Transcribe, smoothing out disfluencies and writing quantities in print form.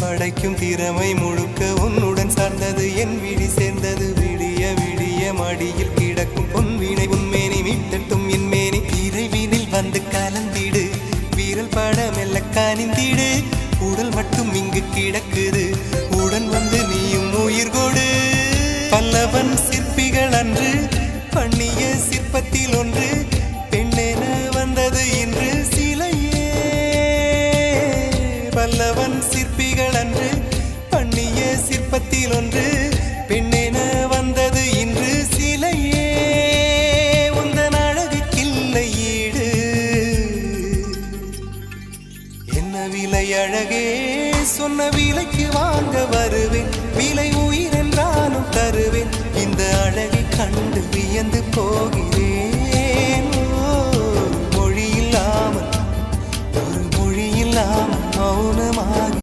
படைக்கும் திறமை முழுக்க உன்னுடன் சார்ந்தது என் விழி சேர்ந்தது விடிய விடிய மடியில் கிடக்கும் பொன்வினை உன்மேனி மீட்டட்டும் என் மேனி இறைவினில் வந்து கலந்திடு வீரல் பட மெல்ல காணிந்திடு உடல் மட்டும் இங்கு கிடக்குது உடன் வந்து நீயும் உயிர் கொடு பல்லவன் சிற்பிகள் அன்று பண்ணிய சிற்பத்தில் ஒன்று பெண்ணென வந்தது இன்று சிலையே பல்லவன் சிற்பிகள் அன்று பண்ணிய சிற்பத்தில் ஒன்று பெண்ணென வந்தது இன்று சிலையே உந்தன் அழகுக்கில்லை ஈடு என்ன விலை அழகே சொன்ன விலைக்கு வாங்க வருவேன் விலை உயிர் என்றாலும் தருவேன் இந்த அழகை கண்டு வியந்து போகிறேன் மொழி இல்லாமல் ஒரு மொழி இல்லாமல்